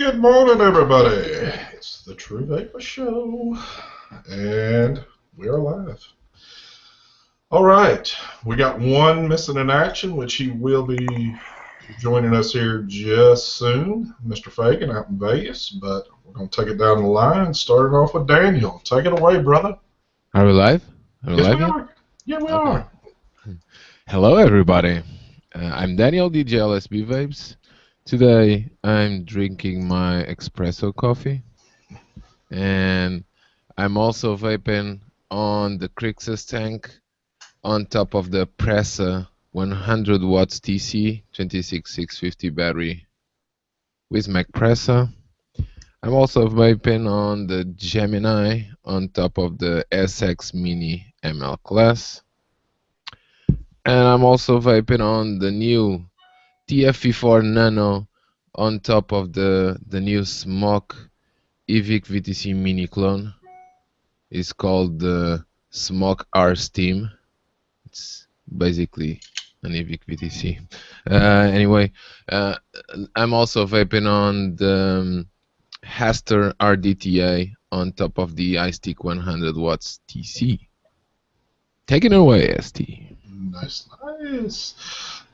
Good morning, everybody. It's the True Vapor Show, and we're live. All right, we got one missing in action, which he will be joining us here just soon, Mr. Fagan out in Vegas, but we're going to take it down the line, starting off with Daniel. Take it away, brother. Are we live? Are we Yes, live we yet? are. Yeah, we Okay. are. Hello, everybody. I'm Daniel, DJ LSB Vapes. Today, I'm drinking my espresso coffee, and I'm also vaping on the Crixus tank on top of the Pressa 100 watts TC 26650 battery with Mac Pressa. I'm also vaping on the Gemini on top of the SX Mini ML class. And I'm also vaping on the new TFE4 Nano on top of the new Smoke e-cig VTC mini clone. It's called the Smoke R Steam. It's basically an e-cig VTC. Anyway, I'm also vaping on the Haster RDTA on top of the iStick 100 watts TC. Take it away, ST. Nice, nice.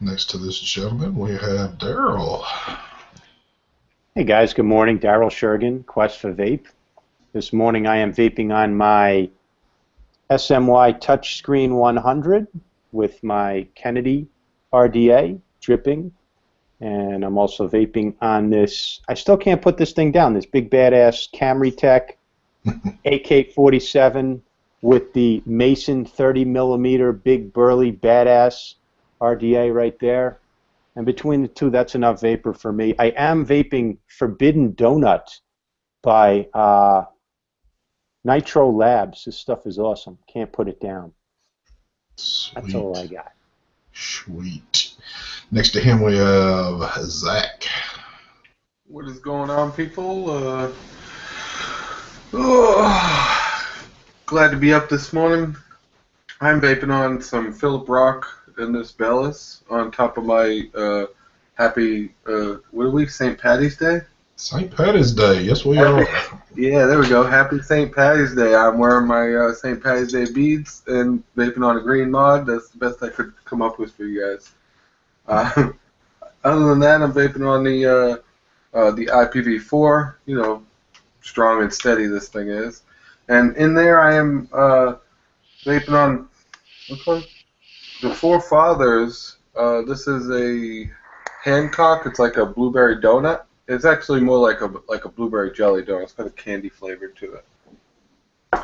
Next to this gentleman, we have Daryl. Hey guys, good morning. Daryl Shergan, Quest for Vape. This morning I am vaping on my SMY Touchscreen 100 with my Kennedy RDA dripping. And I'm also vaping on this, I still can't put this thing down, this big badass Camry Tech AK-47 with the Mason 30 millimeter big burly badass RDA right there. And between the two, that's enough vapor for me. I am vaping Forbidden Donut by Nitro Labs. This stuff is awesome. Can't put it down. Sweet. That's all I got. Sweet. Next to him, we have Zach. What is going on, people? Glad to be up this morning. I'm vaping on some Philip Rock and this Bellis on top of my happy, what are we, St. Patty's Day? St. Patty's Day, yes we are. Yeah, there we go. Happy St. Patty's Day. I'm wearing my St. Patty's Day beads and vaping on a green mod. That's the best I could come up with for you guys. Other than that, I'm vaping on the IPv4. You know, strong and steady this thing is. And in there I am vaping on, which one? The Four Fathers. This is a Hancock. It's like a blueberry donut. It's actually more like a blueberry jelly donut. It's got a candy flavor to it.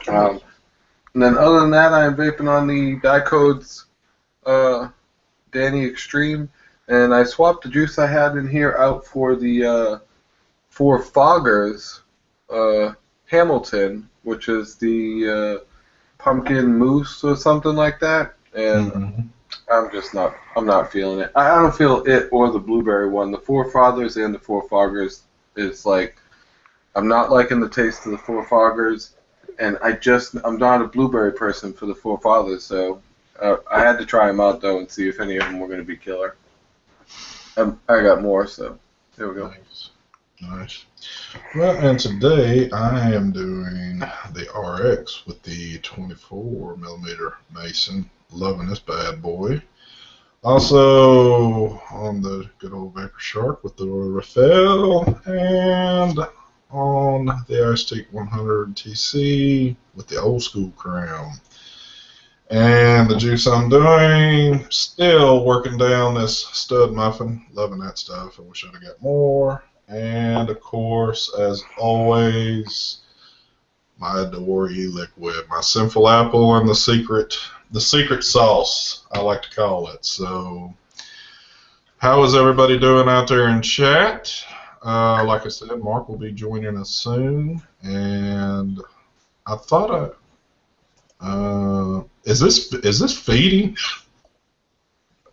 And then other than that, I am vaping on the Dicodes Danny Extreme, and I swapped the juice I had in here out for the Four Foggers Hamilton, which is the pumpkin mousse or something like that, and I'm not feeling it. I don't feel it or the blueberry one. The Four Fathers and the Four Foggers is like, I'm not liking the taste of the Four Foggers, and I'm not a blueberry person for the Four Fathers, so I had to try them out though and see if any of them were going to be killer. I got more, so there we go. Nice. Nice. Well, and today I am doing the RX with the 24 millimeter Mason. Loving this bad boy. Also on the good old Vapor Shark with the Raphael, and on the iStick 100 TC with the old school Crown. And the juice I'm doing, still working down this stud muffin. Loving that stuff. I wish I'd have got more. And of course, as always, my Adore e-liquid, my Sinful Apple, and the secret sauce, I like to call it. So, how is everybody doing out there in chat? Like I said, Mark will be joining us soon, and I thought is this feeding?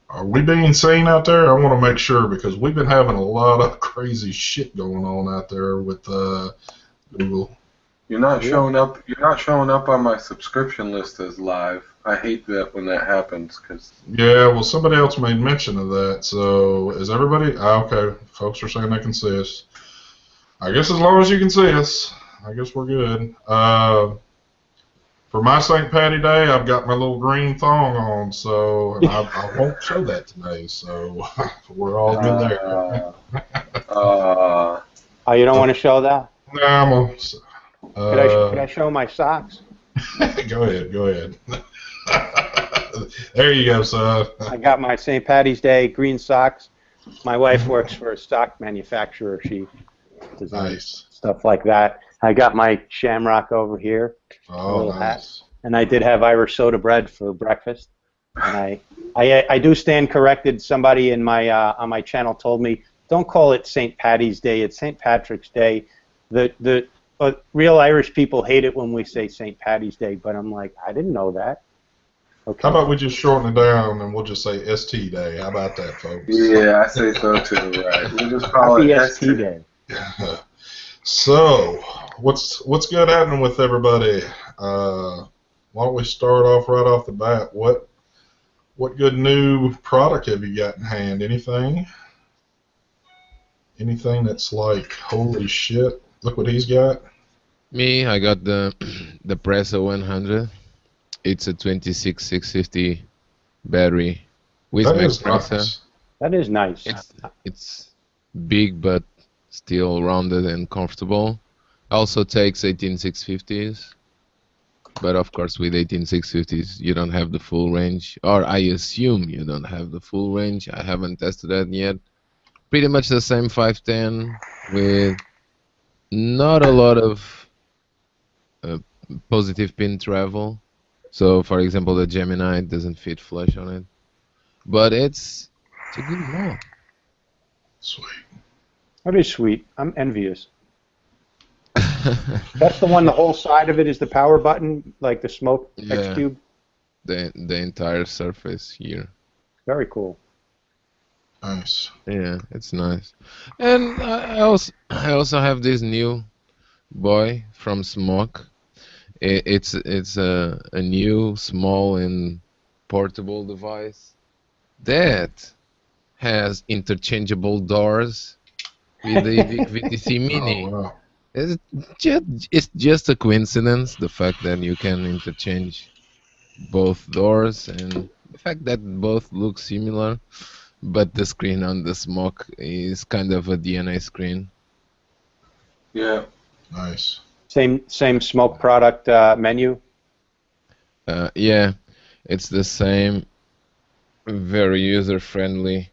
Are we being seen out there? I want to make sure, because we've been having a lot of crazy shit going on out there with Google. You're not showing up. You're not showing up on my subscription list as live. I hate that when that happens, because. Yeah, well, somebody else made mention of that. So is everybody? Okay, folks are saying they can see us. I guess as long as you can see us, I guess we're good. For my St. Patty Day, I've got my little green thong on, so and I won't show that today, so we're all good there. Oh, you don't want to show that? No, I'm gonna, Could I show my socks? Go ahead. There you go, son. I got my St. Patty's Day green socks. My wife works for a sock manufacturer. She designs stuff like that. I got my shamrock over here. Oh, nice. Hat. And I did have Irish soda bread for breakfast. And I do stand corrected. Somebody in my on my channel told me, don't call it St. Patty's Day. It's St. Patrick's Day. The real Irish people hate it when we say St. Patty's Day, but I'm like, I didn't know that. Okay. How about we just shorten it down and we'll just say ST Day? How about that, folks? Yeah, I say so too. Right. We'll just call it ST Day. So, what's good happening with everybody? Why don't we start off right off the bat? What good new product have you got in hand? Anything that's like, holy shit, look what he's got? Me, I got the Presso 100. It's a 26650 battery with compressor. Nice. That is nice. It's big but still rounded and comfortable. Also takes 18650s, but of course with 18650s you don't have the full range, or I assume you don't have the full range. I haven't tested that yet. Pretty much the same 510 with not a lot of positive pin travel. So, for example, the Gemini doesn't fit flush on it, but it's a good wall. Sweet. That is sweet. I'm envious. That's the one. The whole side of it is the power button, like the smoke X Cube. The entire surface here. Very cool. Nice. Yeah, it's nice. And I also have this new boy from Smoke. It's a new, small, and portable device that has interchangeable doors with the VTC Mini. Oh, wow. It's just a coincidence, the fact that you can interchange both doors and the fact that both look similar, but the screen on the Smoke is kind of a DNA screen. Yeah. Nice. Same Smoke product menu? Yeah, it's the same very user-friendly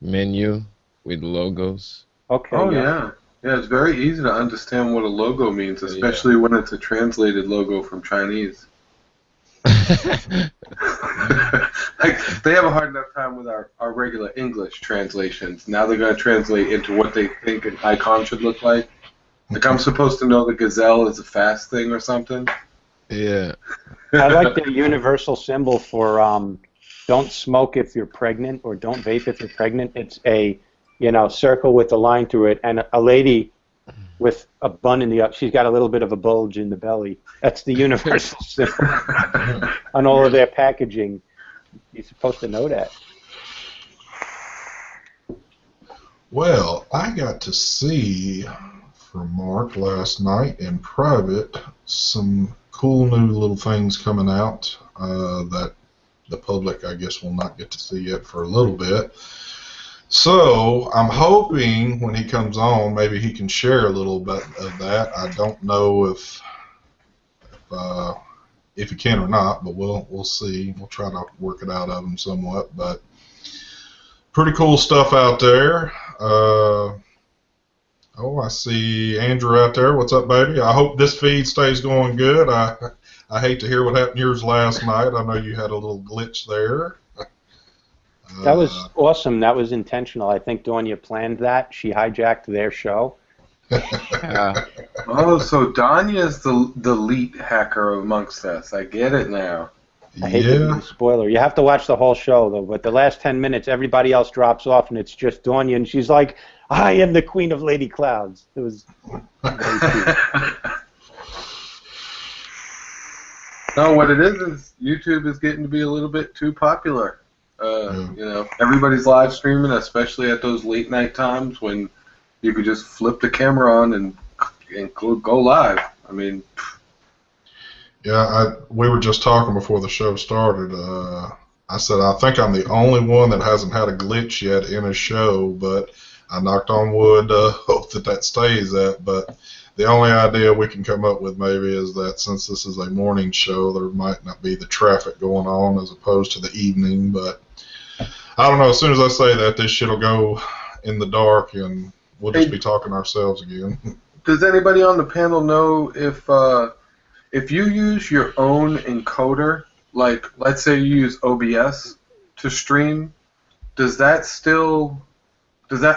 menu with logos. Okay. Oh, yeah. Yeah, it's very easy to understand what a logo means, especially when it's a translated logo from Chinese. Like, they have a hard enough time with our regular English translations. Now they're going to translate into what they think an icon should look like. Like, I'm supposed to know the gazelle is a fast thing or something. Yeah. I like the universal symbol for don't smoke if you're pregnant, or don't vape if you're pregnant. It's a circle with a line through it, and a lady with a bun in the up. She's got a little bit of a bulge in the belly. That's the universal symbol on all of their packaging. You're supposed to know that. Well, I got to see from Mark last night in private some cool new little things coming out that the public, I guess, will not get to see yet for a little bit. So I'm hoping when he comes on, maybe he can share a little bit of that. I don't know if he can or not, but we'll see. We'll try to work it out of him somewhat. But pretty cool stuff out there. Oh, I see Andrew out there. What's up, baby? I hope this feed stays going good. I hate to hear what happened to yours last night. I know you had a little glitch there. That was awesome. That was intentional. I think Donya planned that. She hijacked their show. Oh, so Danya's the elite hacker amongst us. I get it now. I hate to be a spoiler. You have to watch the whole show, though. But the last 10 minutes, everybody else drops off, and it's just Donya, and she's like, I am the queen of Lady Clouds. It was very cute. No, what it is YouTube is getting to be a little bit too popular. Everybody's live streaming, especially at those late night times when You could just flip the camera on and go live. I mean, Yeah, we were just talking before the show started. I said I think I'm the only one that hasn't had a glitch yet in a show, but I knocked on wood, hope that stays that. But the only idea we can come up with maybe is that since this is a morning show, there might not be the traffic going on as opposed to the evening. But I don't know. As soon as I say that, this shit'll go in the dark, and we'll just be talking ourselves again. Does anybody on the panel know if you use your own encoder, like let's say you use OBS to stream, does that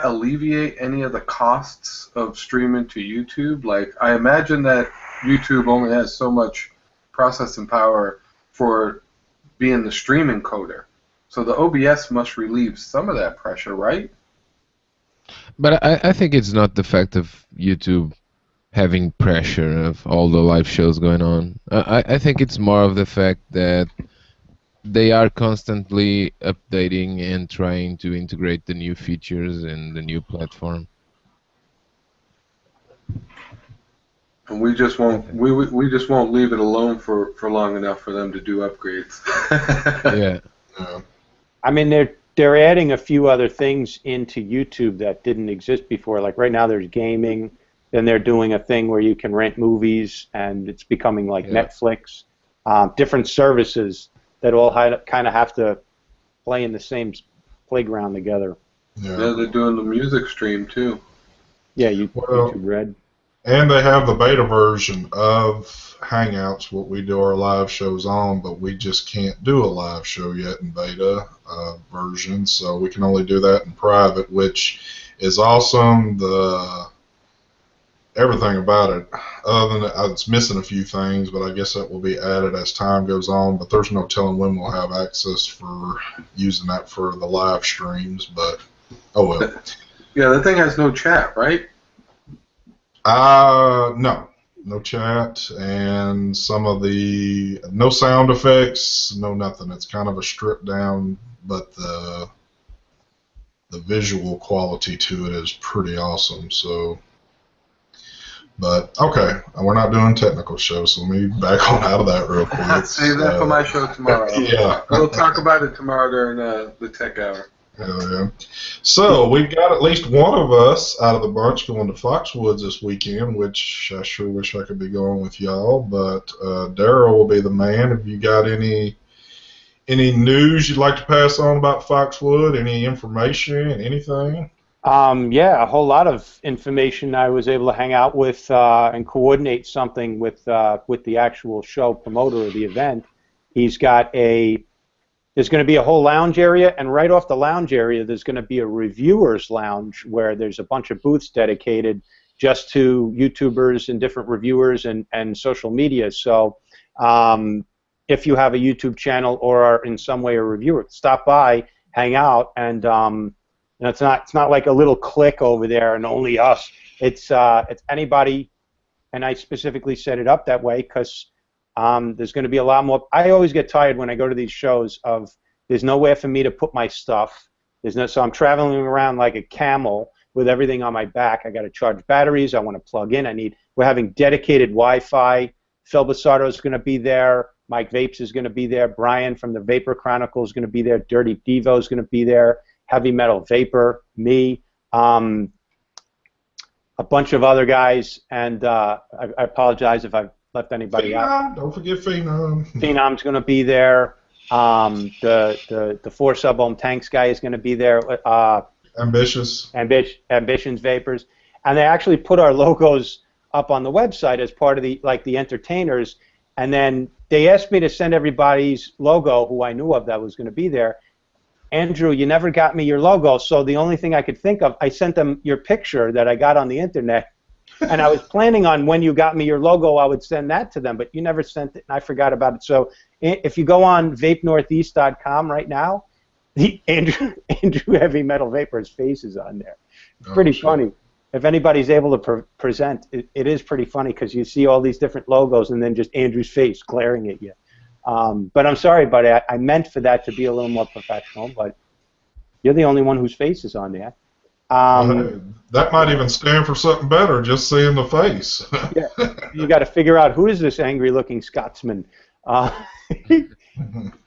alleviate any of the costs of streaming to YouTube? Like, I imagine that YouTube only has so much processing power for being the stream encoder. So the OBS must relieve some of that pressure, right? But I think it's not the fact of YouTube having pressure of all the live shows going on. I think it's more of the fact that they are constantly updating and trying to integrate the new features in the new platform. And we just won't leave it alone for long enough for them to do upgrades. Yeah. I mean, they're adding a few other things into YouTube that didn't exist before. Like right now, there's gaming. Then they're doing a thing where you can rent movies, and it's becoming like Netflix. Different services that all kind of have to play in the same playground together. Yeah, they're doing the music stream too. Yeah, YouTube Red. And they have the beta version of Hangouts, what we do our live shows on, but we just can't do a live show yet in beta version, so we can only do that in private, which is awesome. Everything about it, other than it's missing a few things, but I guess that will be added as time goes on. But there's no telling when we'll have access for using that for the live streams. But oh well. Yeah, the thing has no chat, right? No chat, and no sound effects, no nothing. It's kind of a stripped down, but the visual quality to it is pretty awesome. So. But, okay, we're not doing technical shows, so let me back on out of that real quick. Save that for my show tomorrow. Yeah. We'll talk about it tomorrow during the tech hour. Hell yeah. So, we've got at least one of us out of the bunch going to Foxwoods this weekend, which I sure wish I could be going with y'all, but Daryl will be the man. Have you got any news you'd like to pass on about Foxwood? Any information, anything? Yeah, a whole lot of information. I was able to hang out with and coordinate something with the actual show promoter of the event. There's going to be a whole lounge area, and right off the lounge area, there's going to be a reviewers lounge where there's a bunch of booths dedicated just to YouTubers and different reviewers and social media. So if you have a YouTube channel or are in some way a reviewer, stop by, hang out, and it's not like a little clique over there and only us. It's anybody, and I specifically set it up that way because there's going to be a lot more. I always get tired when I go to these shows of there's nowhere for me to put my stuff. So I'm traveling around like a camel with everything on my back. I got to charge batteries. I want to plug in. We're having dedicated Wi-Fi. Phil Basardo is going to be there. Mike Vapes is going to be there. Brian from the Vapor Chronicle is going to be there. Dirty Devo is going to be there. Heavy Metal Vapor, me, a bunch of other guys, and I apologize if I've left anybody out. Don't forget Phenom. Phenom's going to be there. The 4 sub-ohm tanks guy is going to be there. Ambitions Vapors, and they actually put our logos up on the website as part of the entertainers, and then they asked me to send everybody's logo who I knew of that was going to be there. Andrew, you never got me your logo, so the only thing I could think of, I sent them your picture that I got on the internet, and I was planning on when you got me your logo, I would send that to them, but you never sent it, and I forgot about it. So if you go on vapenortheast.com right now, the Andrew Heavy Metal Vapor's face is on there. It's pretty funny. If anybody's able to present, it is pretty funny because you see all these different logos and then just Andrew's face glaring at you. But I'm sorry, buddy. I meant for that to be a little more professional, but you're the only one whose face is on there. Hey, that might even stand for something better, just seeing the face. Yeah, you got to figure out who is this angry-looking Scotsman. Uh,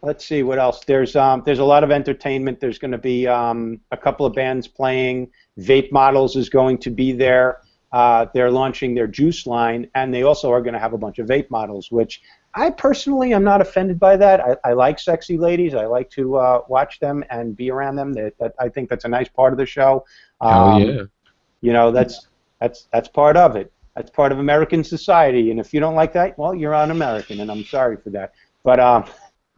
let's see what else. There's a lot of entertainment. There's going to be a couple of bands playing. Vape Models is going to be there. They're launching their juice line, and they also are going to have a bunch of vape models, which I personally am not offended by that. I like sexy ladies. I like to watch them and be around them. I think that's a nice part of the show. Hell yeah. You know, that's part of it. That's part of American society, and if you don't like that, well, you're un-American, and I'm sorry for that. But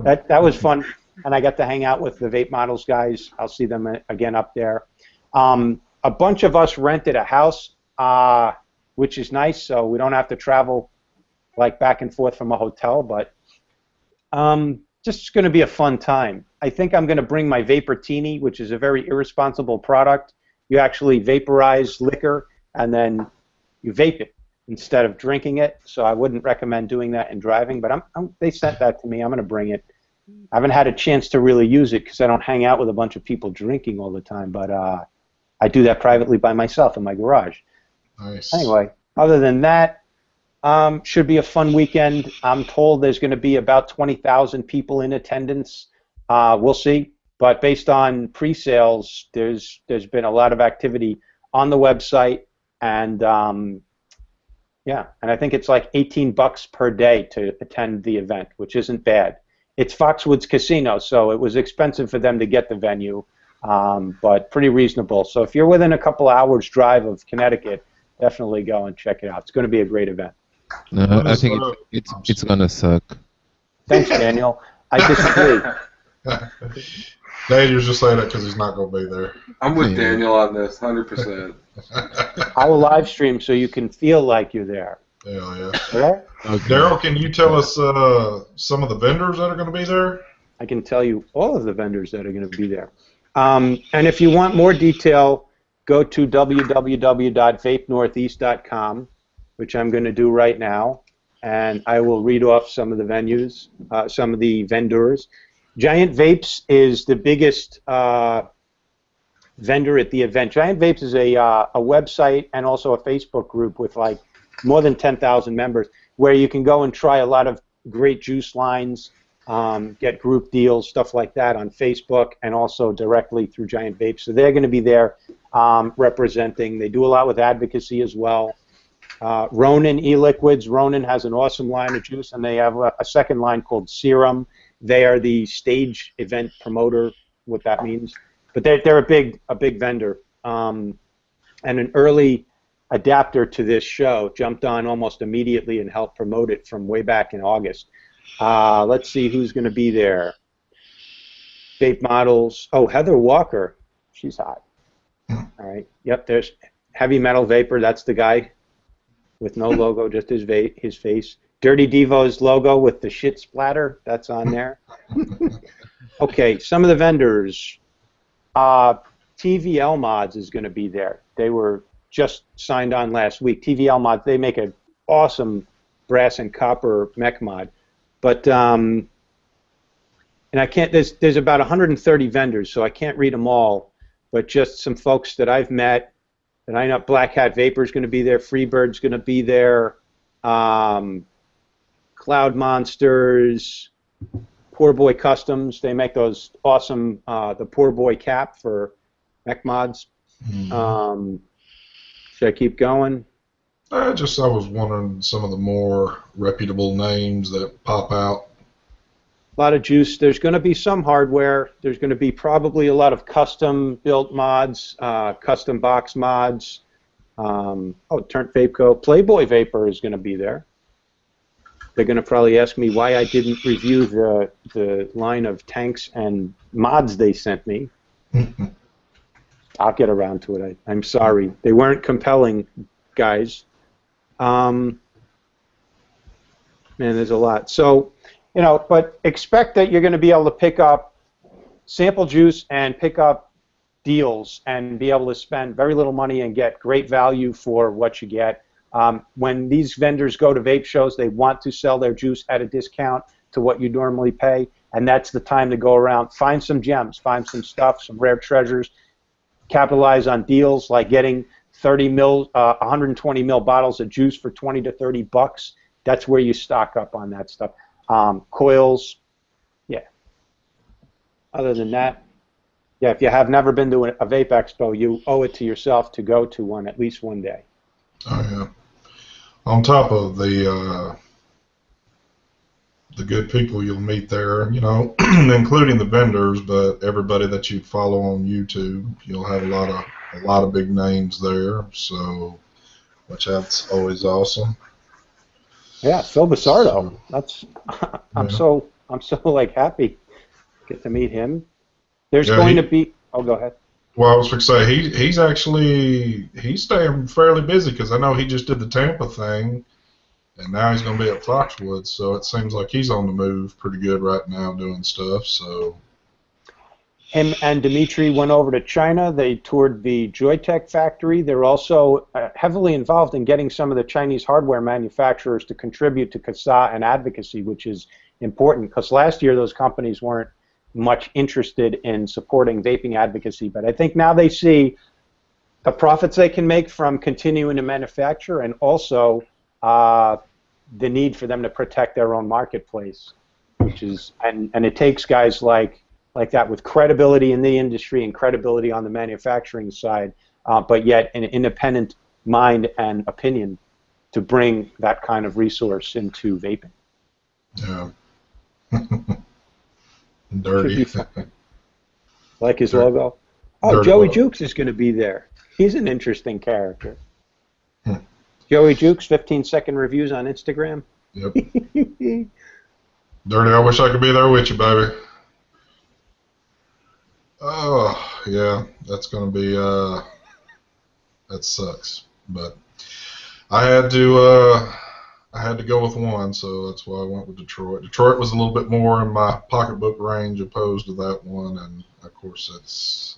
that was fun, and I got to hang out with the Vape Models guys. I'll see them again up there. A bunch of us rented a house, which is nice, so we don't have to travel like back and forth from a hotel, but just going to be a fun time. I think I'm going to bring my Vaportini, which is a very irresponsible product. You actually vaporize liquor and then you vape it instead of drinking it, so I wouldn't recommend doing that in driving, but they sent that to me. I'm going to bring it. I haven't had a chance to really use it because I don't hang out with a bunch of people drinking all the time, but I do that privately by myself in my garage. Nice. Anyway, other than that, should be a fun weekend. I'm told there's going to be about 20,000 people in attendance. We'll see. But based on pre-sales, there's been a lot of activity on the website, and yeah, and I think it's like $18 per day to attend the event, which isn't bad. It's Foxwoods Casino, so it was expensive for them to get the venue, but pretty reasonable. So if you're within a couple hours drive of Connecticut, definitely go and check it out. It's going to be a great event. No, I think it's gonna suck. Thanks, Daniel. I disagree. Daniel's just saying that because he's not going to be there. I'm with Daniel on this, 100%. I will live stream so you can feel like you're there. Hell yeah. Okay? Okay. Daryl, can you tell us some of the vendors that are going to be there? I can tell you all of the vendors that are going to be there. And if you want more detail, go to www.vapenortheast.com, which I'm going to do right now, and I will read off some of the venues, some of the vendors. Giant Vapes is the biggest vendor at the event. Giant Vapes is a website and also a Facebook group with like more than 10,000 members where you can go and try a lot of great juice lines, get group deals, stuff like that on Facebook and also directly through Giant Vapes. So they're going to be there representing. They do a lot with advocacy as well. Ronin e-liquids. Ronin has an awesome line of juice, and they have a second line called Serum. They are the stage event promoter, what that means. But they're a big vendor. And an early adapter to this show jumped on almost immediately and helped promote it from way back in August. Let's see who's going to be there. Vape Models. Oh, Heather Walker. She's hot. All right. Yep, there's Heavy Metal Vapor. That's the guy with no logo, just his face. Dirty Devo's logo with the shit splatter, that's on there. Okay, some of the vendors. TVL Mods is going to be there. They were just signed on last week. TVL Mods, they make an awesome brass and copper mech mod. But, and I can't, there's about 130 vendors, so I can't read them all, but just some folks that I've met, that I know. Black Hat Vapor is going to be there, Freebird's going to be there, Cloud Monsters, Poor Boy Customs. They make those awesome, the Poor Boy cap for mech mods. Mm-hmm. Should I keep going? I was wondering some of the more reputable names that pop out. A lot of juice. There's going to be some hardware. There's going to be probably a lot of custom-built mods, custom box mods. Turnt Vape Co. Playboy Vapor is going to be there. They're going to probably ask me why I didn't review the line of tanks and mods they sent me. I'll get around to it. I'm sorry. They weren't compelling, guys. Man, there's a lot. So, but expect that you're going to be able to pick up sample juice and pick up deals and be able to spend very little money and get great value for what you get. When these vendors go to vape shows, they want to sell their juice at a discount to what you normally pay, and that's the time to go around, find some gems, find some stuff, some rare treasures. capitalize on deals like getting 120 mil bottles of juice for 20 to 30 bucks. That's where you stock up on that stuff. Coils, yeah. Other than that, yeah, if you have never been to a vape expo, you owe it to yourself to go to one at least one day. Oh yeah. On top of the good people you'll meet there, you know, including the vendors, but everybody that you follow on YouTube, you'll have a lot of big names there. So, which that's always awesome. Yeah, Phil Basardo. That's I'm Yeah. so like happy to get to meet him. There's Yeah, going to be. Oh, go ahead. Well, I was going to say he's staying fairly busy because I know he just did the Tampa thing, and now he's going to be at Foxwoods. So it seems like he's on the move pretty good right now doing stuff. So Him and Dimitri went over to China. They toured the Joytech factory. They're also heavily involved in getting some of the Chinese hardware manufacturers to contribute to CASA and advocacy, which is important because last year those companies weren't much interested in supporting vaping advocacy. But I think now they see the profits they can make from continuing to manufacture and also the need for them to protect their own marketplace, which is and it takes guys like that with credibility in the industry and credibility on the manufacturing side, but yet an independent mind and opinion to bring that kind of resource into vaping. yeah, dirty. Like his logo. Oh, Dirty Joey logo. Jukes is going to be there. He's an interesting character. Hmm. Joey Jukes, 15-second reviews on Instagram. Yep. Dirty. I wish I could be there with you, baby. Oh, yeah, that's going to be, that sucks. But I had to go with one, so that's why I went with Detroit. Detroit was a little bit more in my pocketbook range opposed to that one, and of course it's...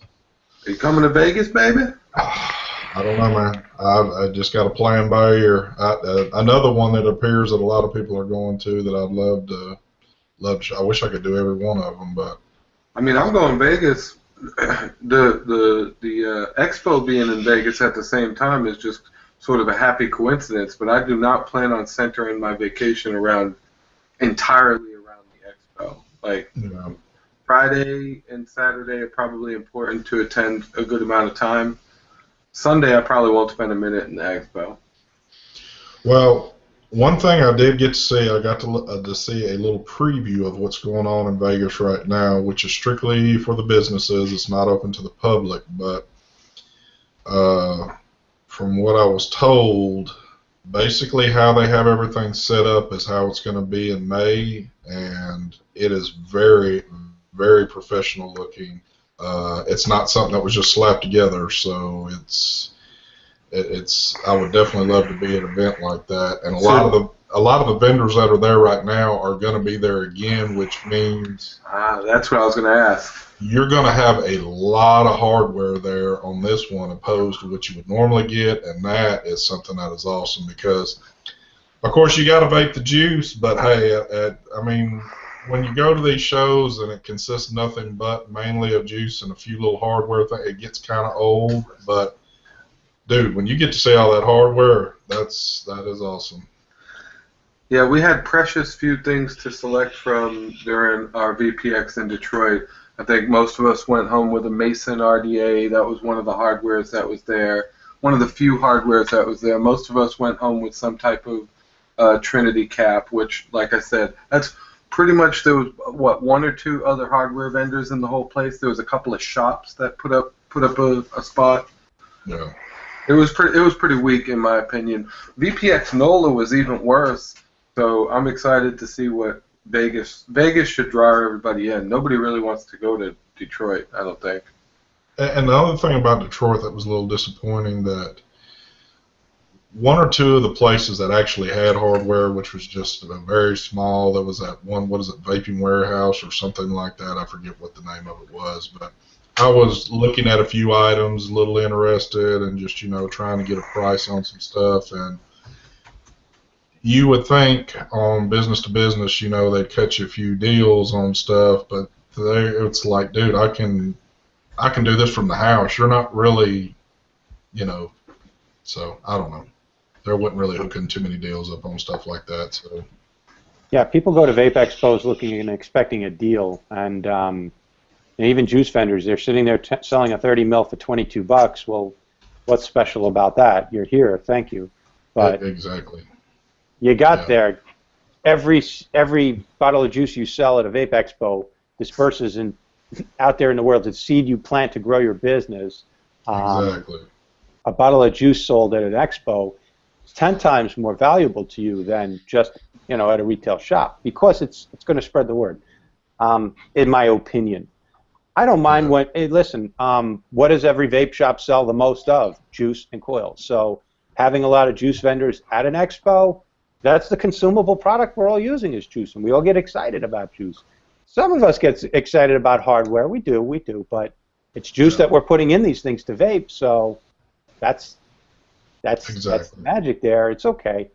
Are you coming to Vegas, baby? I don't know, man. I just got to play them by ear. Another one that appears that a lot of people are going to that I'd love to. I wish I could do every one of them, but I mean, I'm going Vegas. The expo being in Vegas at the same time is just sort of a happy coincidence. But I do not plan on centering my vacation entirely around the expo. Like, you know, Friday and Saturday are probably important to attend a good amount of time. Sunday, I probably won't spend a minute in the expo. well, one thing I did get to see, I got to see a little preview of what's going on in Vegas right now, which is strictly for the businesses. It's not open to the public, but from what I was told, basically how they have everything set up is how it's going to be in May, and it is very, very professional looking. It's not something that was just slapped together, so it's I would definitely love to be at an event like that, and a lot of the vendors that are there right now are going to be there again, which means that's what I was going to ask. you're going to have a lot of hardware there on this one opposed to what you would normally get, and that is something that is awesome because, of course, you got to vape the juice, but hey, I mean, when you go to these shows and it consists of nothing but mainly of juice and a few little hardware things, it gets kind of old, but dude, when you get to see all that hardware, that is awesome. Yeah, we had precious few things to select from during our VPX in Detroit. I think most of us went home with a Mason RDA. That was one of the hardwares that was there. One of the few hardwares that was there. Most of us went home with some type of Trinity cap, which, like I said, that's pretty much, there was, what, one or two other hardware vendors in the whole place. There was a couple of shops that put up a spot. Yeah. It was pretty weak in my opinion. VPX NOLA was even worse. So I'm excited to see what Vegas should draw everybody in. Nobody really wants to go to Detroit, I don't think. And the other thing about Detroit that was a little disappointing, that one or two of the places that actually had hardware, which was just a very small, there was that one, what is it, Vaping Warehouse or something like that. I forget what the name of it was, but I was looking at a few items, a little interested, and just, trying to get a price on some stuff. And you would think on business to business, they'd cut you a few deals on stuff, but it's like, dude, I I can do this from the house. You're not really, you know, so I don't know. There wasn't really hooking too many deals up on stuff like that. So Yeah, people go to vape expos looking and expecting a deal, and even juice vendors, they're sitting there selling a 30 mil for $22. Well, what's special about that? You're here, thank you. But exactly. you got there. Every bottle of juice you sell at a vape expo disperses out there in the world. It's seed you plant to grow your business. Exactly. A bottle of juice sold at an expo is 10 times more valuable to you than just at a retail shop, because it's going to spread the word. In my opinion, I don't mind what. Hey, listen, what does every vape shop sell the most of? Juice and coils. So having a lot of juice vendors at an expo, that's the consumable product we're all using is juice, and we all get excited about juice. Some of us get excited about hardware. We do, but it's juice that we're putting in these things to vape, so that's the magic there. It's okay.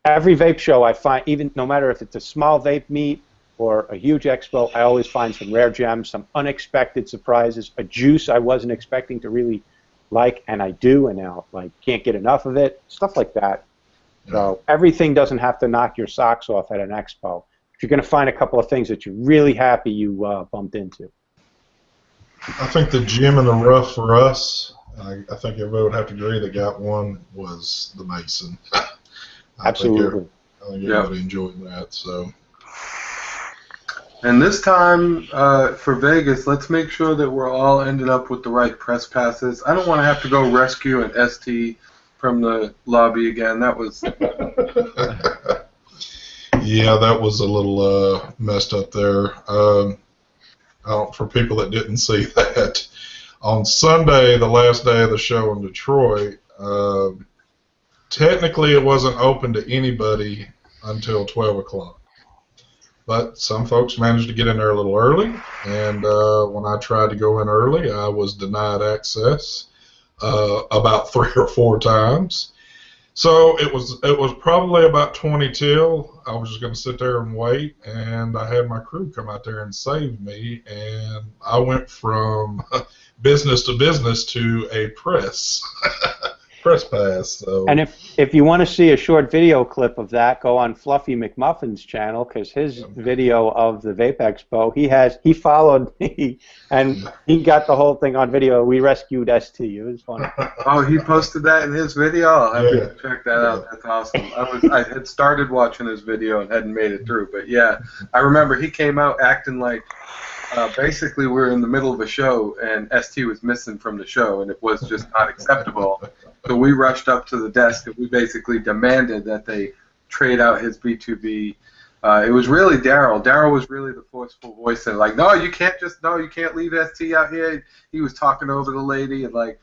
Every vape show I find, even no matter if it's a small vape meet or a huge expo, I always find some rare gems, some unexpected surprises, a juice I wasn't expecting to really like, and I do, and now can't get enough of it, stuff like that. So everything doesn't have to knock your socks off at an expo. You're going to find a couple of things that you're really happy you bumped into. I think the gem in the rough for us, I think everybody would have to agree that got one, was the Mason. Absolutely. I think everybody enjoyed that. So. And this time for Vegas, let's make sure that we're all ending up with the right press passes. I don't want to have to go rescue an ST from the lobby again. That was... Yeah, that was a little messed up there. For people that didn't see that, on Sunday, the last day of the show in Detroit, technically it wasn't open to anybody until 12 o'clock. But some folks managed to get in there a little early, and when I tried to go in early, I was denied access about 3 or 4 times. So it was probably about 20 till. I was just going to sit there and wait, and I had my crew come out there and save me, and I went from business to business to a press pass. So. And if you want to see a short video clip of that, go on Fluffy McMuffin's channel, because his video of the Vape Expo, he followed me, and he got the whole thing on video. We rescued ST. It was fun. Oh, he posted that in his video? I'll have to check that out. That's awesome. I had started watching his video and hadn't made it through, but yeah, I remember he came out acting like basically we were in the middle of a show and ST was missing from the show, and it was just not acceptable. So we rushed up to the desk and we basically demanded that they trade out his B2B. It was really Daryl. Daryl was really the forceful voice, and no, you can't leave ST out here. He was talking over the lady, and the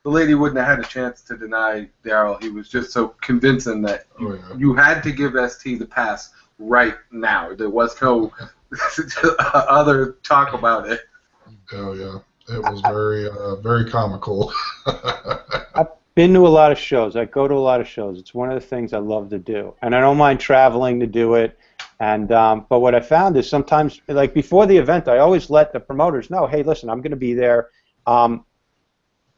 lady wouldn't have had a chance to deny Daryl. He was just so convincing that you had to give ST the pass right now. There was no other talk about it. Oh yeah, it was very comical. I've been to a lot of shows. I go to a lot of shows. It's one of the things I love to do, and I don't mind traveling to do it. And but what I found is sometimes, before the event, I always let the promoters know, hey, listen, I'm going to be there, and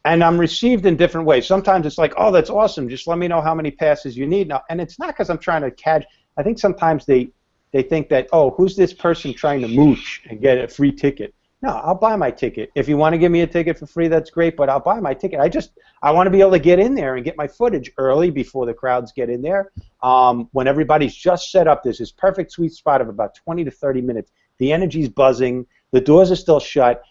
I'm received in different ways. Sometimes it's like, oh, that's awesome. Just let me know how many passes you need. Now, and it's not because I'm trying to catch. I think sometimes they think that, oh, who's this person trying to mooch and get a free ticket? No, I'll buy my ticket. If you want to give me a ticket for free, that's great, but I'll buy my ticket. I want to be able to get in there and get my footage early before the crowds get in there. When everybody's just set up, there's this perfect sweet spot of about 20 to 30 minutes. The energy's buzzing. The doors are still shut.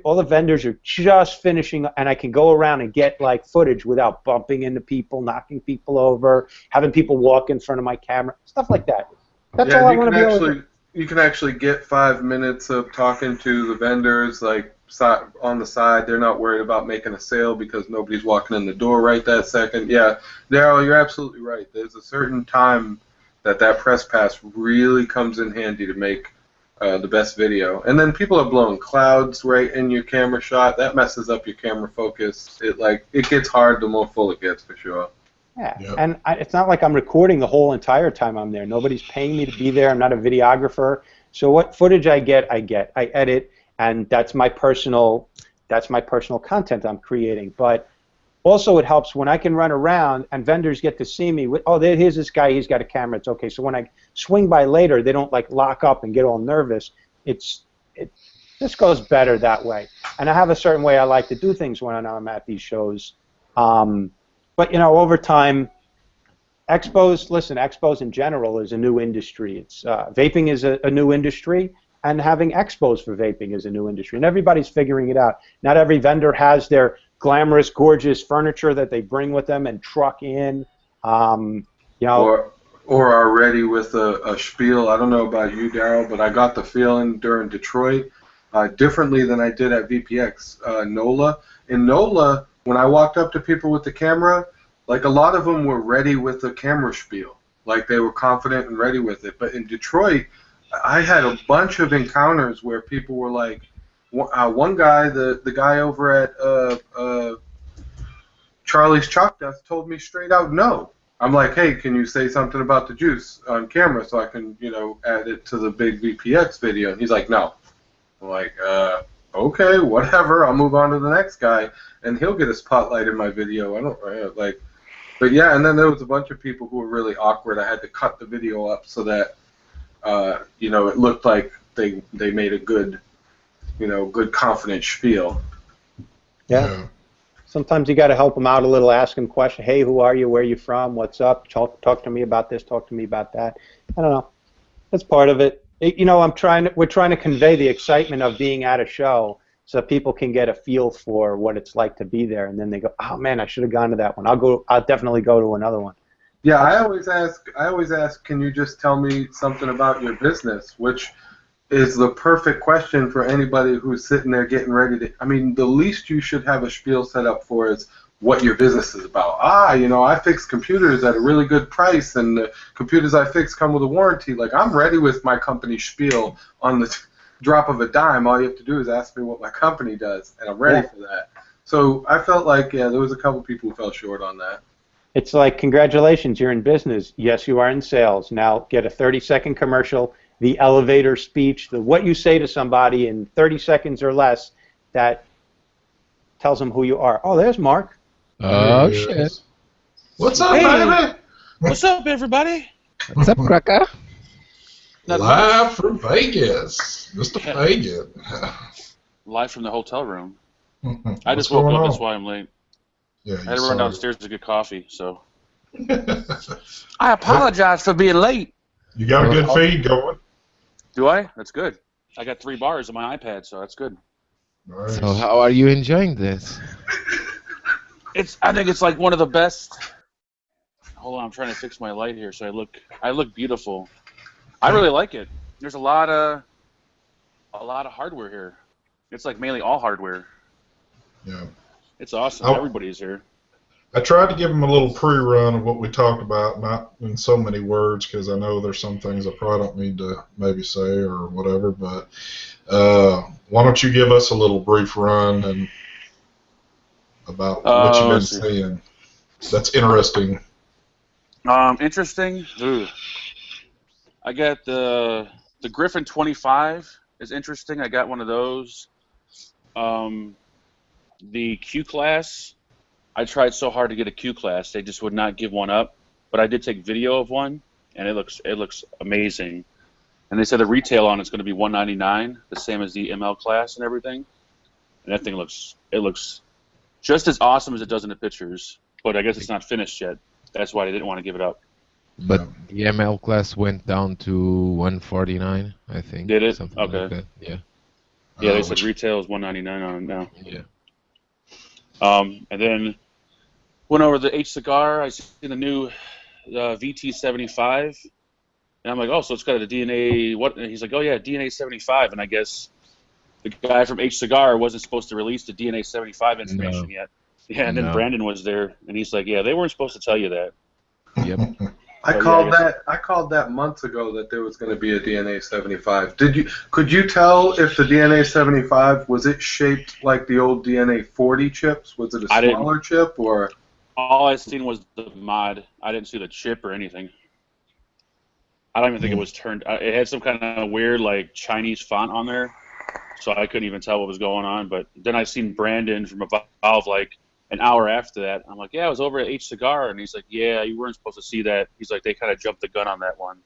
All the vendors are just finishing, and I can go around and get footage without bumping into people, knocking people over, having people walk in front of my camera, stuff like that. That's all I want to be able to do. You can actually get 5 minutes of talking to the vendors, on the side. They're not worried about making a sale because nobody's walking in the door right that second. Yeah, Daryl, you're absolutely right. There's a certain time that press pass really comes in handy to make the best video. And then people are blowing clouds right in your camera shot. That messes up your camera focus. It gets hard the more full it gets, for sure. Yeah, yep. And it's not like I'm recording the whole entire time I'm there. Nobody's paying me to be there. I'm not a videographer. So what footage I get. I edit, and that's my personal that's my personal content I'm creating. But also it helps when I can run around and vendors get to see me with, oh, here's this guy, he's got a camera, it's okay. So when I swing by later, they don't like lock up and get all nervous. It just goes better that way. And I have a certain way I like to do things when I'm at these shows. But you know, over time, expos in general is a new industry. It's vaping is a new industry, and having expos for vaping is a new industry, and everybody's figuring it out. Not every vendor has their glamorous, gorgeous furniture that they bring with them and truck in. You know, or are ready with a spiel. I don't know about you, Daryl, but I got the feeling during Detroit differently than I did at VPX NOLA. In NOLA, when I walked up to people with the camera, like a lot of them were ready with the camera spiel, like they were confident and ready with it. But in Detroit, I had a bunch of encounters where people were like, one guy, the guy over at Charlie's Chalk Desk told me straight out no. I'm like, hey, can you say something about the juice on camera so I can, you know, add it to the big VPX video? And he's like, no. I'm like, okay, whatever. I'll move on to the next guy, and he'll get a spotlight in my video. I don't like, but yeah. And then there was a bunch of people who were really awkward. I had to cut the video up so that, you know, it looked like they made a good, you know, good confident spiel. yeah. Sometimes you got to help them out a little, ask them questions. Hey, who are you? Where are you from? What's up? Talk to me about this. Talk to me about that. I don't know. That's part of it. You know, we're trying to convey the excitement of being at a show so people can get a feel for what it's like to be there, and then they go, oh man, I should have gone to that one. I'll definitely go to another one. Yeah, I always ask, can you just tell me something about your business, which is the perfect question for anybody who's sitting there getting ready to. I mean, the least you should have a spiel set up for is what your business is about. You know, I fix computers at a really good price, and the computers I fix come with a warranty. Like, I'm ready with my company spiel on the drop of a dime. All you have to do is ask me what my company does, and I'm ready for that. So I felt like, yeah, there was a couple people who fell short on that. It's like, congratulations, you're in business. Yes, you are in sales. Now get a 30-second commercial, the elevator speech, what you say to somebody in 30 seconds or less that tells them who you are. Oh, there's Mark. Oh, shit. What's up, baby? What's up, everybody? What's up, cracker? Live from Vegas. Mr. Fagan. Live from the hotel room. I What's just woke going up, on? that's why I'm late. Yeah, I had to run downstairs to get coffee, so. I I apologize for being late. You got a good feed going. Do I? That's good. I got 3 bars on my iPad, so that's good. Nice. So how are you enjoying this? I think it's like one of the best. Hold on, I'm trying to fix my light here so I look beautiful. I really like it. There's a lot of hardware here. It's like mainly all hardware. Yeah. It's awesome. Everybody's here. I tried to give them a little pre-run of what we talked about, not in so many words, because I know there's some things I probably don't need to maybe say or whatever. But why don't you give us a little brief run and about what you've been seeing? That's interesting. Interesting. Ooh. I got the Griffin 25 is interesting. I got one of those. The Q class. I tried so hard to get a Q class, they just would not give one up. But I did take video of one, and it looks amazing. And they said the retail on it's going to be $199, the same as the ML class and everything. And that thing looks just as awesome as it does in the pictures. But I guess it's not finished yet. That's why they didn't want to give it up. But the ML class went down to 149, I think. Did it? Something Okay. like that. Yeah. Yeah, they said retail is $199 on it now. Yeah. And then went over the e-cig. I seen the new VT75, and I'm like, oh, so it's got a DNA. What? And he's like, oh yeah, DNA 75. And I guess the guy from e-cig wasn't supposed to release the DNA 75 information yet. Yeah, and then Brandon was there, and he's like, yeah, they weren't supposed to tell you that. Yep. I called that months ago that there was going to be a DNA 75. Could you tell if the DNA 75 was it shaped like the old DNA 40 chips? Was it a smaller chip or? All I seen was the mod. I didn't see the chip or anything. I don't even think it was turned. It had some kind of weird like Chinese font on there. so I couldn't even tell what was going on. But then I seen Brandon from Evolve like an hour after that. I'm like, yeah, I was over at H-Cigar, and he's like, yeah, you weren't supposed to see that. He's like, they kind of jumped the gun on that one.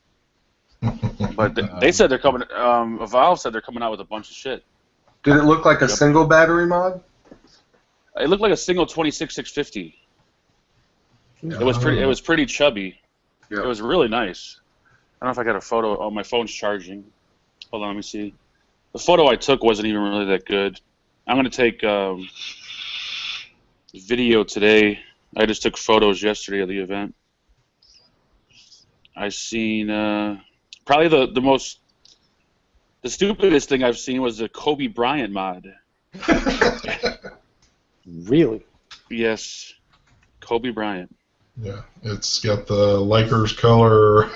But they said they're coming. Evolve said they're coming out with a bunch of shit. Did it look like a single battery mod? It looked like a single 26650. It was pretty. It was pretty chubby. Yep. It was really nice. I don't know if I got a photo. Oh, my phone's charging. Hold on, let me see. The photo I took wasn't even really that good. I'm gonna take video today. I just took photos yesterday of the event. I seen probably the stupidest thing I've seen was the Kobe Bryant mod. Really? Yes, Kobe Bryant. Yeah, it's got the Lakers color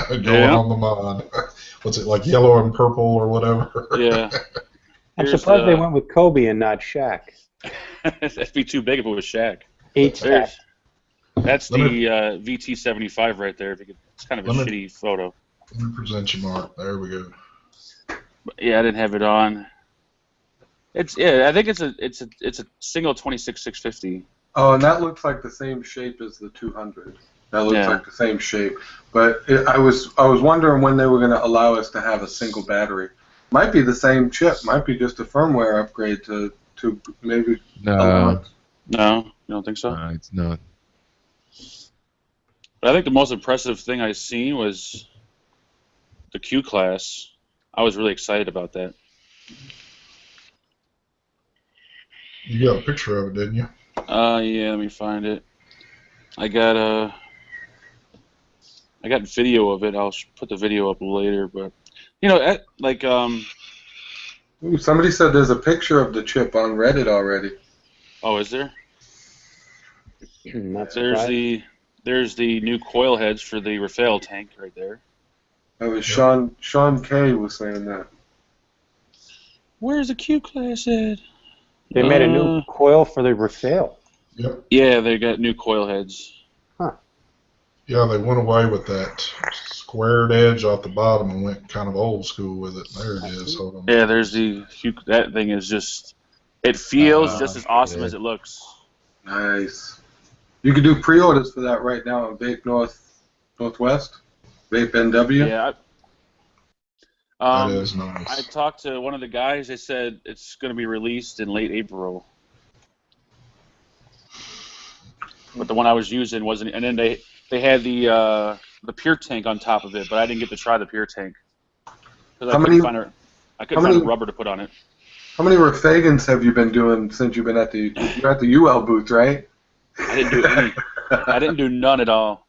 going on the mod. What's it, like yellow and purple or whatever? Yeah. I'm surprised they went with Kobe and not Shaq. That'd be too big if it was Shaq. That's the VT75 right there. If you could, it's kind of a shitty photo. Let me present you, Mark. There we go. But yeah, I didn't have it on. I think it's a single 26650. Oh, and that looks like the same shape as the 200. That looks like the same shape. But I was wondering when they were going to allow us to have a single battery. Might be the same chip. Might be just a firmware upgrade to maybe. No. No, you don't think so? No, it's not. But I think the most impressive thing I seen was the Q class. I was really excited about that. You got a picture of it, didn't you? Yeah, let me find it. I got video of it. I'll put the video up later, but you know, Ooh, somebody said there's a picture of the chip on Reddit already. Oh, is there? There's the new coil heads for the Rafael tank right there. That was Sean K was saying that. Where's the Q class at? They made a new coil for the Rafael. Yep. Yeah, they got new coil heads. Huh. Yeah, they went away with that squared edge off the bottom and went kind of old school with it. There it is. Hold on. Yeah, there's the Q. That thing is just. It feels just as awesome as it looks. Nice. You can do pre-orders for that right now on Vape Northwest, Vape NW. Yeah. That is nice. I talked to one of the guys. They said it's going to be released in late April. But the one I was using wasn't. And then they had the pure tank on top of it, but I didn't get to try the pure tank because I couldn't find a rubber to put on it. How many ReFagans have you been doing since you've been at the UL booth, right? I didn't do any. I didn't do none at all.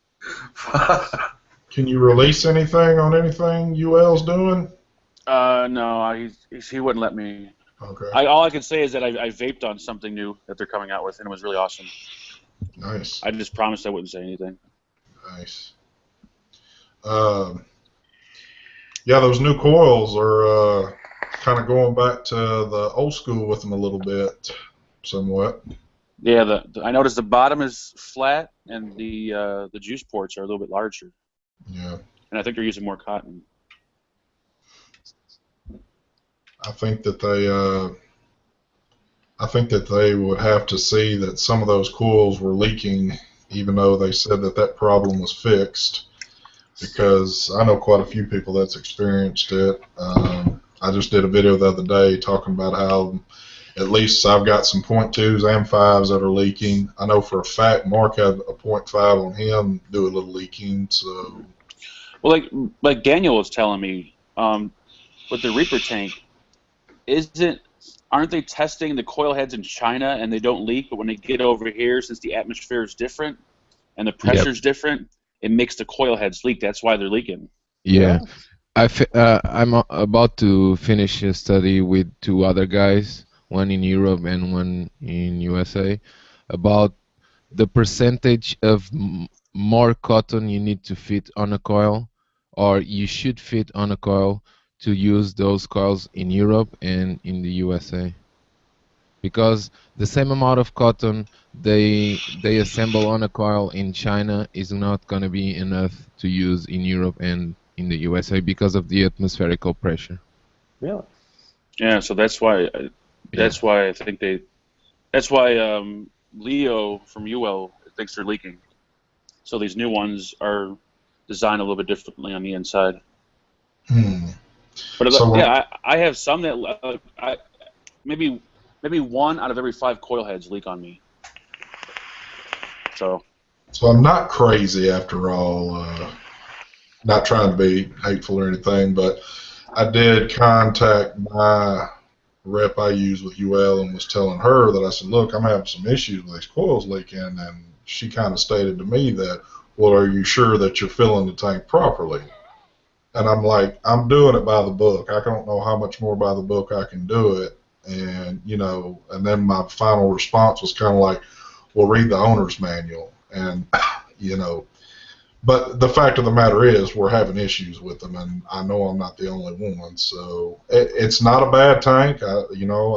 Can you release anything on anything UL's doing? No, he wouldn't let me. Okay. All I can say is that I vaped on something new that they're coming out with, and it was really awesome. Nice. I just promised I wouldn't say anything. Nice. Yeah, those new coils are kind of going back to the old school with them a little bit, somewhat. Yeah, I noticed the bottom is flat, and the juice ports are a little bit larger. Yeah. And I think they're using more cotton. I think that they would have to see that some of those coils were leaking, even though they said that problem was fixed, because I know quite a few people that's experienced it. I just did a video the other day talking about how at least I've got some .2s and 5s that are leaking. I know for a fact Mark had a .5 on him do a little leaking. So, well, like Daniel was telling me, with the Reaper tank, aren't they testing the coil heads in China and they don't leak, but when they get over here, since the atmosphere is different and the pressure's different, it makes the coil heads leak. That's why they're leaking. Yeah. I'm about to finish a study with 2 other guys, one in Europe and one in USA, about the percentage of more cotton you need to fit on a coil, or you should fit on a coil, to use those coils in Europe and in the USA, because the same amount of cotton they assemble on a coil in China is not going to be enough to use in Europe and in the USA because of the atmospheric pressure. Really? Yeah, so that's why. That's why I think they. That's why Leo from UL thinks they're leaking. So these new ones are designed a little bit differently on the inside. Hmm. But So yeah, I have some that maybe one out of every 5 coil heads leak on me. So I'm not crazy after all. Not trying to be hateful or anything, but I did contact my rep I use with UL and was telling her that I said, look, I'm having some issues with these coils leaking, and she kind of stated to me that, well, are you sure that you're filling the tank properly? And I'm like, I'm doing it by the book. I don't know how much more by the book I can do it. And, and then my final response was kind of like, well, read the owner's manual. And, but the fact of the matter is we're having issues with them, and I know I'm not the only one. So it's not a bad tank. I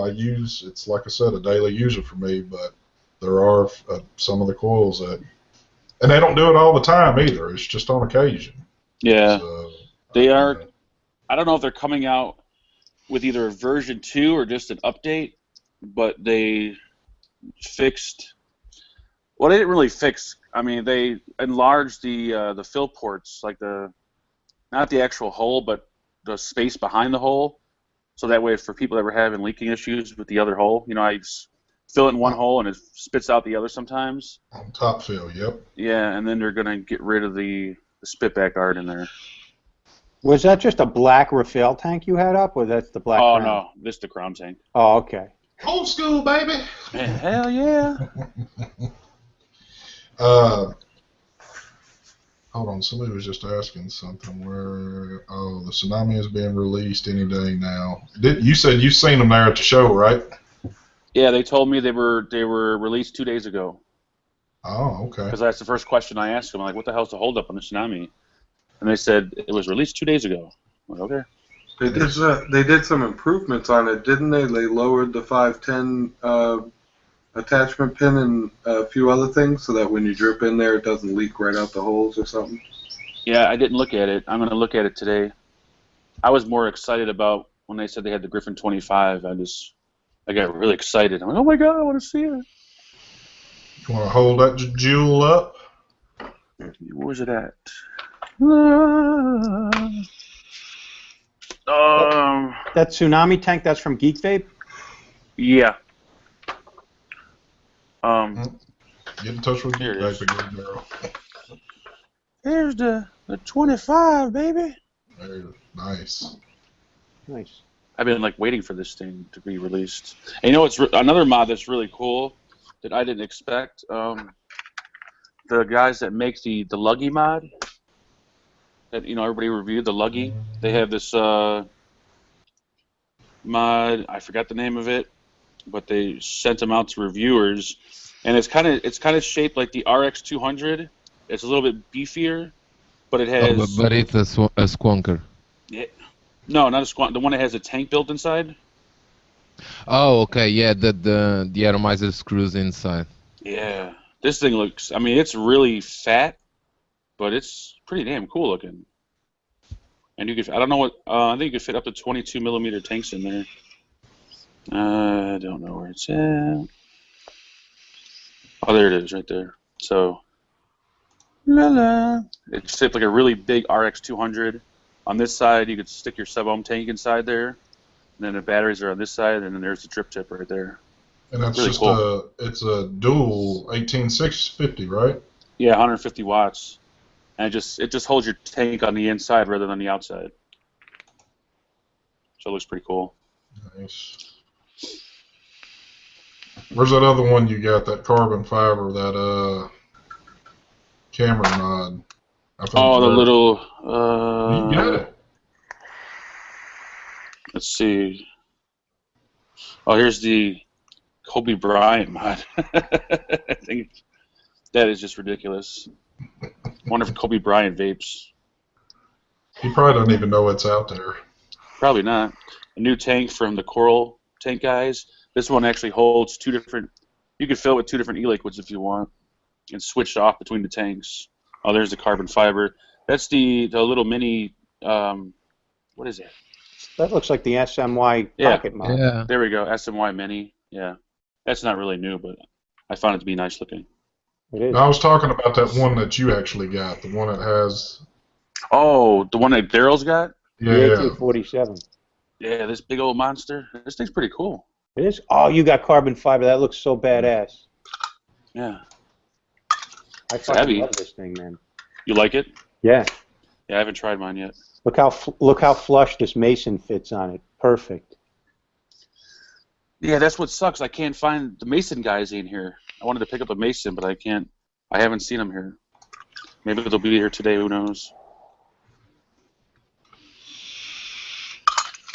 use, it's like I said, a daily user for me, but there are some of the coils that, and they don't do it all the time either. It's just on occasion. yeah, So, they are. I don't know if they're coming out with either a version 2 or just an update, but they fixed. Well, they didn't really fix. I mean, they enlarged the fill ports, like not the actual hole, but the space behind the hole, so that way for people that were having leaking issues with the other hole, I just fill it in one hole and it spits out the other sometimes. On top fill, yep. Yeah, and then they're gonna get rid of the spitback guard in there. Was that just a black refill tank you had up, or that's the black crown? No, this is the crown tank. Oh, okay. Old school, baby. Hell yeah. Hold on, somebody was just asking something where, the Tsunami is being released any day now. You said you've seen them there at the show, right? Yeah, they told me they were released 2 days ago. Oh, okay. Because that's the first question I asked them. I'm like, what the hell's the holdup on the Tsunami? And they said it was released 2 days ago. I'm like, okay. They did some improvements on it, didn't they? They lowered the 510 attachment pin and a few other things so that when you drip in there, it doesn't leak right out the holes or something. Yeah, I didn't look at it. I'm going to look at it today. I was more excited about when they said they had the Griffin 25. I got really excited. I'm like, oh my god, I want to see it. You want to hold that jewel up? Where's it at? That Tsunami tank, that's from Geek Vape? Yeah. Get in touch with Here you, it is. baby girl. Here's the 25, baby. There, nice. Nice. I've been waiting for this thing to be released. And it's another mod that's really cool that I didn't expect. The guys that make the Luggy mod that everybody reviewed, the Luggy, they have this mod. I forgot the name of it, but they sent them out to reviewers, and it's kind of shaped like the RX 200. It's a little bit beefier, but it has. But it's a squonker. Yeah. No, not a squonk. The one that has a tank built inside. Oh, okay, yeah, the atomizer screws inside. Yeah, this thing looks. I mean, it's really fat, but it's pretty damn cool looking. And you could. I don't know what. I think you could fit up to 22 millimeter tanks in there. I don't know where it's at. Oh, there it is, right there. So, it's shaped like a really big RX 200. On this side, you could stick your sub-ohm tank inside there, and then the batteries are on this side, and then there's the drip tip right there. And that's really just cool. It's a dual 18650, right? Yeah, 150 watts, and it just holds your tank on the inside rather than the outside. So it looks pretty cool. Nice. Where's that other one you got? That carbon fiber, that camera mod. Oh, the little. You got it. Let's see. Oh, here's the Kobe Bryant mod. I think that is just ridiculous. I wonder if Kobe Bryant vapes. He probably doesn't even know it's out there. Probably not. A new tank from the Coral tank guys. This one actually holds 2 different. You can fill it with 2 different e-liquids if you want, and switch off between the tanks. Oh, there's the carbon fiber. That's the little mini. What is it? That looks like the SMY Yeah. pocket mod. Yeah. There we go. SMY Mini. Yeah. That's not really new, but I found it to be nice looking. It is. No, I was talking about that one that you actually got, the one that has. Oh, the one that Daryl's got? The Yeah, AK-47. Yeah, this big old monster. This thing's pretty cool. It is. Oh, you got carbon fiber. That looks so badass. Yeah. I It's fucking heavy. love this thing, man. You like it? Yeah. Yeah, I haven't tried mine yet. Look how flush this Mason fits on it. Perfect. Yeah, that's what sucks. I can't find the Mason guys in here. I wanted to pick up a Mason, but I can't. I haven't seen them here. Maybe they'll be here today. Who knows?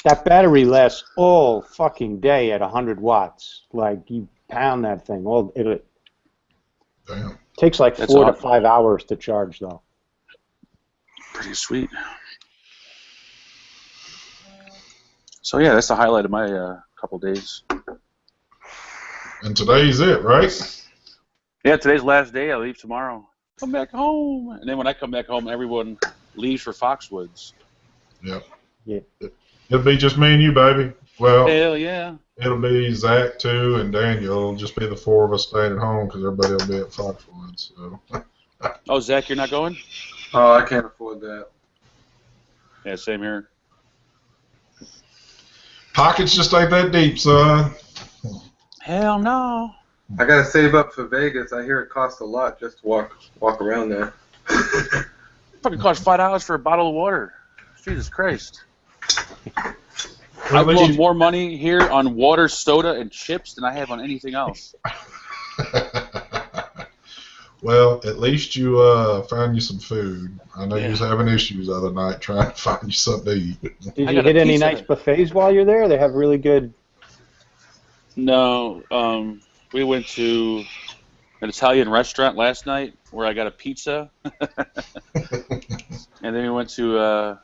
That battery lasts all fucking day at 100 watts. Like, you pound that thing. It damn. takes like That's 4 to awesome. 5 hours to charge, though. Pretty sweet. So yeah, that's the highlight of my couple days. And today's it, right? Yeah, today's last day. I leave tomorrow. Come back home, and then when I come back home, everyone leaves for Foxwoods. Yep. Yeah. It'll be just me and you, baby. Well, Hell yeah! it'll be Zach, too, and Daniel. It'll just be the four of us staying at home because everybody will be at Foxwoods. So. Oh, Zach, you're not going? Oh, I can't afford that. Yeah, same here. Pockets just ain't that deep, son. Hell no. I gotta save up for Vegas. I hear it costs a lot just to walk around there. Fucking cost $5 for a bottle of water. Jesus Christ. I At least blow you- more money here on water, soda, and chips than I have on anything else. Well, at least you found you some food. I know you Yeah. was having issues the other night trying to find you something to eat. Did I you got a hit any pizza. nice buffets while you're there? They have really good. No, we went to an Italian restaurant last night where I got a pizza. And then we went to, well,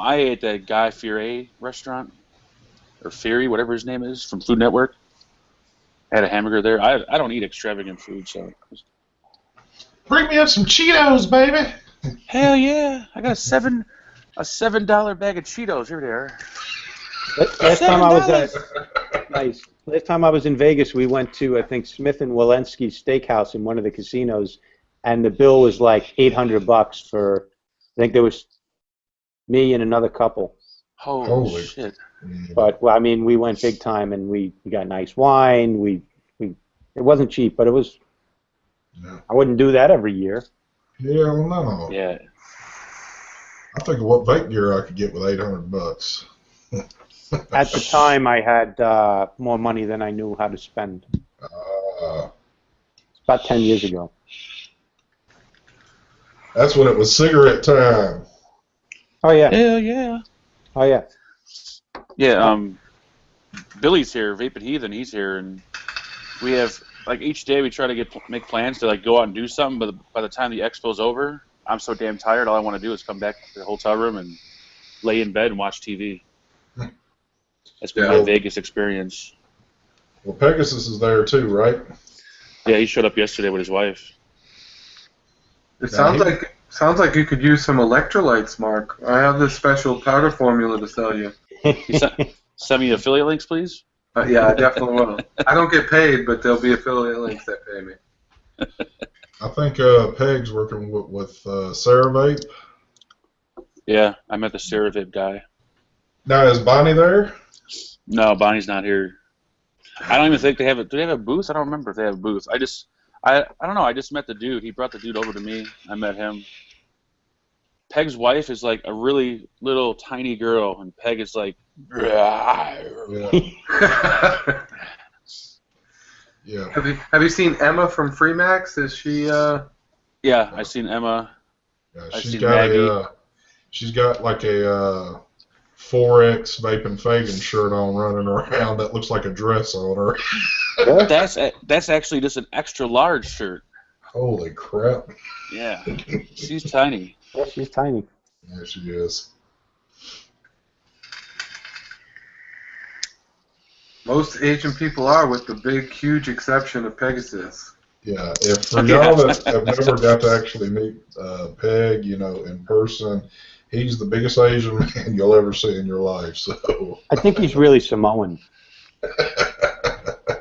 I ate at Guy Fieri restaurant, or Fieri, whatever his name is, from Food Network. I had a hamburger there. I don't eat extravagant food, so. Bring me up some Cheetos, baby. Hell yeah! I got a $7 bag of Cheetos. Here they are. Last time I was at $7. nice. Last time I was in Vegas, we went to I think Smith and Walensky's Steakhouse in one of the casinos, and the bill was like $800 for. I think there was me and another couple. Holy shit! But well, I mean, we went big time, and we got nice wine. We it wasn't cheap, but it was. Yeah. I wouldn't do that every year. Hell no. Yeah. I think of what vape gear I could get with $800. At the time, I had more money than I knew how to spend. About 10 years ago. That's when it was cigarette time. Oh yeah. Hell yeah! Oh yeah. Yeah. Billy's here, Vaping Heathen. He's here, and we have like each day we try to make plans to like go out and do something. But by the time the expo's over, I'm so damn tired. All I want to do is come back to the hotel room and lay in bed and watch TV. That's been my Vegas experience. Well, Pegasus is there too, right? Yeah, he showed up yesterday with his wife. It sounds like you could use some electrolytes, Mark. I have this special powder formula to sell you. Send me affiliate links, please. Yeah, I definitely will. I don't get paid, but there'll be affiliate links that pay me. I think Peg's working with Sarah Vape. Yeah, I met the Ceravape guy. Now, is Bonnie there? No, Bonnie's not here. I don't even think they have a. Do they have a booth? I don't remember if they have a booth. I don't know. I just met the dude. He brought the dude over to me. I met him. Peg's wife is like a really little tiny girl, and Peg is like. Yeah. Yeah. Have you seen Emma from Freemax? Is she? Yeah, I seen Emma. Yeah, I've she's seen got Maggie. she's got like a 4X VapnFagan shirt on running around that looks like a dress on her. That's actually just an extra large shirt. Holy crap. Yeah, she's tiny. Yeah, she's tiny. Yeah, she is. Most Asian people are, with the big, huge exception of Pegasus. Yeah, if for y'all that have never got to actually meet Peg, in person, he's the biggest Asian man you'll ever see in your life. So I think he's really Samoan.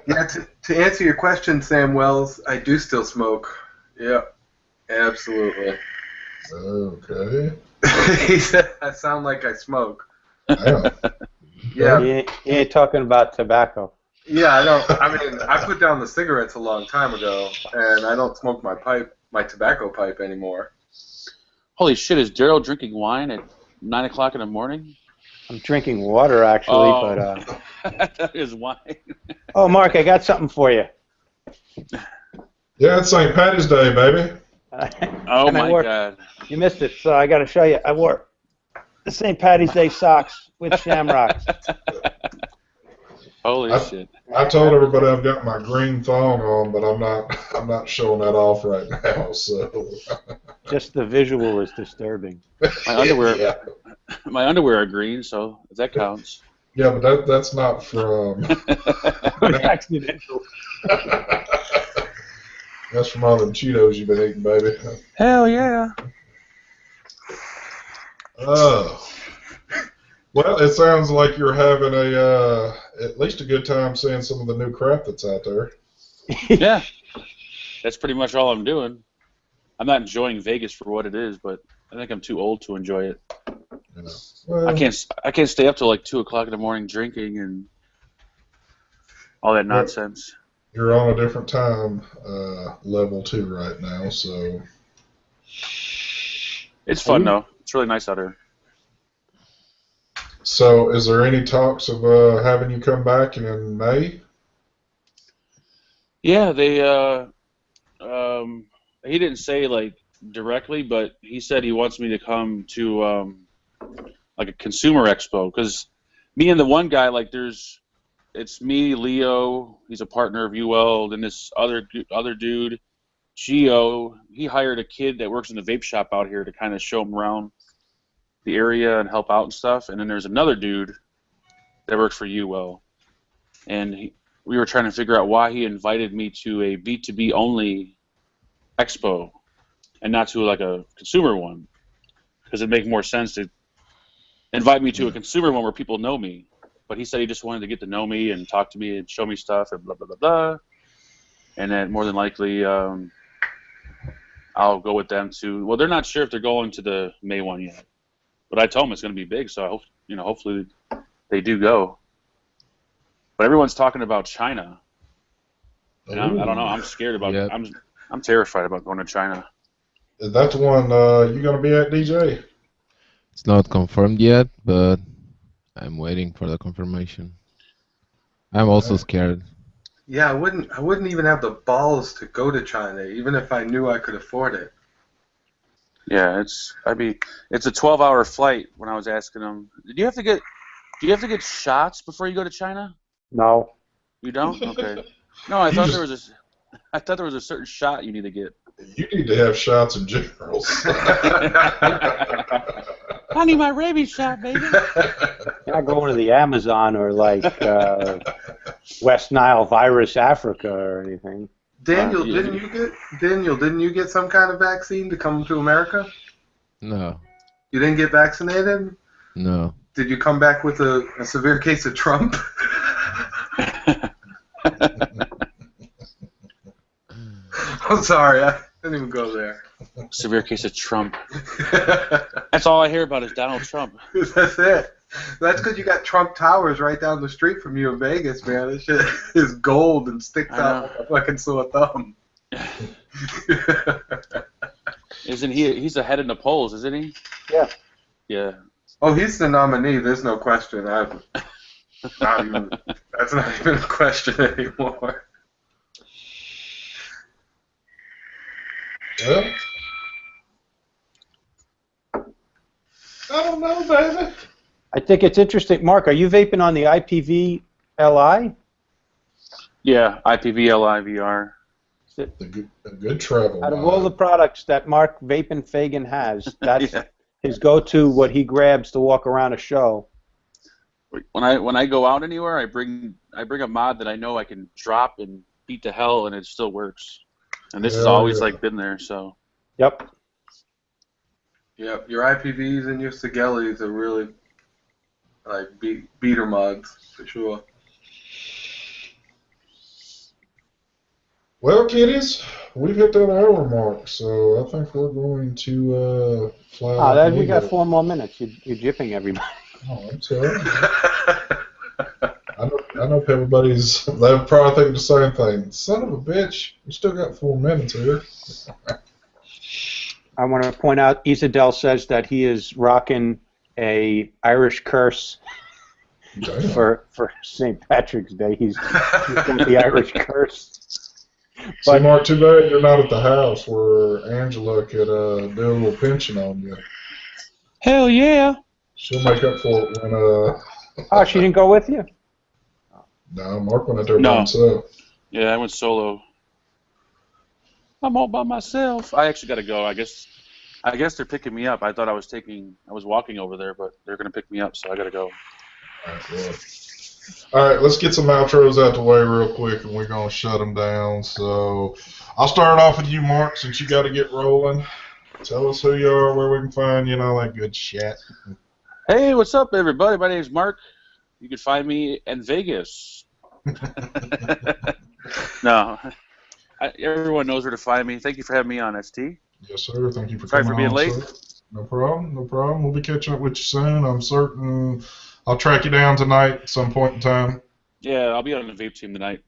Yeah, to answer your question, Sam Wells, I do still smoke. Yeah, absolutely. Okay. He said I sound like I smoke. Yeah. Yeah. He ain't talking about tobacco. Yeah, I don't. I mean, I put down the cigarettes a long time ago, and I don't smoke my tobacco pipe anymore. Holy shit! Is Daryl drinking wine at 9 o'clock in the morning? I'm drinking water, actually, Oh. but... I thought it was wine. Oh, Mark, I got something for you. Yeah, it's St. Patty's Day, baby. Oh And I my wore- god! You missed it, so I got to show you. I wore the St. Patty's Day socks with shamrocks. Holy shit! I told everybody I've got my green thong on, but I'm not showing that off right now. So Just the visual is disturbing. My underwear, Yeah, my underwear are green, so if that counts. yeah, but that's not from. Accidental. That's from all them Cheetos you've been eating, baby. Hell yeah! Oh. Well, it sounds like you're having at least a good time seeing some of the new crap that's out there. Yeah, that's pretty much all I'm doing. I'm not enjoying Vegas for what it is, but I think I'm too old to enjoy it. Well, I can't stay up till like 2 o'clock in the morning drinking and all that nonsense. You're on a different time level too right now, so. It's fun though. It's really nice out here. So, is there any talks of having you come back in May? Yeah, they he didn't say like directly, but he said he wants me to come to like a consumer expo, because me and the one guy, like it's me, Leo, he's a partner of UL, and this other dude, Gio, he hired a kid that works in the vape shop out here to kind of show him around the area and help out and stuff. And then there's another dude that works for UL, and we were trying to figure out why he invited me to a B2B only expo and not to like a consumer one, because it'd make more sense to invite me to a consumer one where people know me. But he said he just wanted to get to know me and talk to me and show me stuff and blah blah blah blah, and that more than likely I'll go with them to. Well, they're not sure if they're going to the May one yet, but I told them it's going to be big, so I hope, hopefully they do go. But everyone's talking about China, and I don't know. I'm scared about it. I'm terrified about going to China. That's the one you're going to be at, DJ? It's not confirmed yet, but I'm waiting for the confirmation. I'm also scared. Yeah, I wouldn't even have the balls to go to China, even if I knew I could afford it. Yeah, it's a 12-hour flight. When I was asking them, do you have to get shots before you go to China? No. You don't? Okay. No, I thought there was a certain shot you need to get. You need to have shots in general. I need my rabies shot, baby. You're not going to the Amazon or like West Nile virus Africa or anything. Daniel, didn't you get some kind of vaccine to come to America? No. You didn't get vaccinated? No. Did you come back with a severe case of Trump? I'm sorry, I didn't even go there. Severe case of Trump. That's all I hear about is Donald Trump. That's it. That's because you got Trump Towers right down the street from you in Vegas, man. This shit is gold and sticks out like a fucking sore thumb. Isn't he? He's ahead in the polls, isn't he? Yeah. Yeah. Oh, he's the nominee. There's no question. That's not even a question anymore. Well, I don't know, baby. I think it's interesting. Mark, are you vaping on the IPV LI? Yeah, IPV-LI VR. A good travel. Out of all the products that Mark VapnFagan has, that's his go-to, what he grabs to walk around a show. When I go out anywhere, I bring a mod that I know I can drop and beat to hell, and it still works. And this has Hell always yeah. like been there. So Yep. Yep, your IPVs and your Sigelis are really like beater mods for sure. Well, kiddies, we've hit that hour mark, so I think we're going to fly like an We got eagle. 4 more minutes. You're jipping everybody. Oh, I'm sorry. I know everybody's. They're probably thinking the same thing. Son of a bitch, we still got 4 minutes here. I want to point out, Isadel says that he is rocking a Irish curse Damn. for St. Patrick's Day. He's got the Irish curse. See, Mark, too bad you're not at the house where Angela could do a little pinching on you. hell yeah. She'll make up for it when Oh, she didn't go with you? No, Mark went out there by No. himself. Yeah, I went solo. I'm all by myself. I actually got to go. I guess they're picking me up. I thought I was walking over there, but they're gonna pick me up, so I got to go. All right, let's get some outros out the way real quick, and we're going to shut them down. So I'll start off with you, Mark, since you got to get rolling. Tell us who you are, where we can find you, and all that good shit. Hey, what's up, everybody? My name's Mark. You can find me in Vegas. No, everyone knows where to find me. Thank you for having me on, ST. Yes, sir. Thank you for Sorry coming for being on, late. sir. No problem. No problem. We'll be catching up with you soon. I'm certain I'll track you down tonight at some point in time. Yeah, I'll be on the vape team tonight.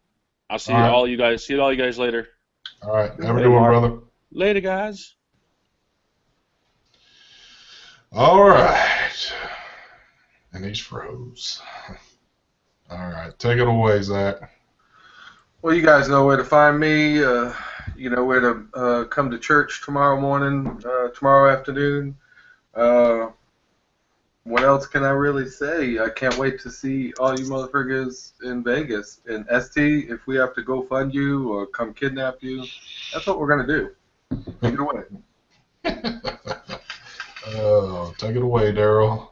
I'll see All right. all you guys. See all you guys later. All right. Have a Hey, good one, Mark. brother. Later, guys. All right. And he's froze. All right. Take it away, Zach. Well, you guys know where to find me. You know where to come to church tomorrow morning, tomorrow afternoon. What else can I really say? I can't wait to see all you motherfuckers in Vegas. And ST, if we have to go fund you or come kidnap you, that's what we're going to do. Take it away. Take it away, Daryl.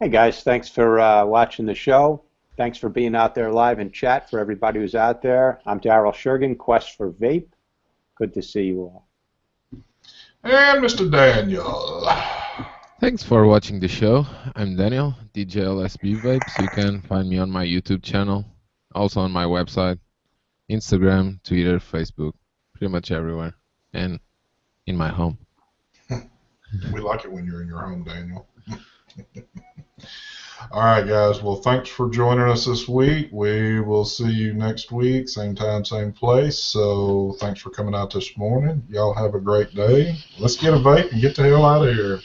Hey, guys. Thanks for watching the show. Thanks for being out there live in chat for everybody who's out there. I'm Daryl Shergan, Quest for Vape. Good to see you all. And Mr. Daniel. Thanks for watching the show. I'm Daniel, DJLSB Vapes. You can find me on my YouTube channel, also on my website, Instagram, Twitter, Facebook, pretty much everywhere, and in my home. We like it when you're in your home, Daniel. All right, guys. Well, thanks for joining us this week. We will see you next week, same time, same place. So thanks for coming out this morning. Y'all have a great day. Let's get a vape and get the hell out of here.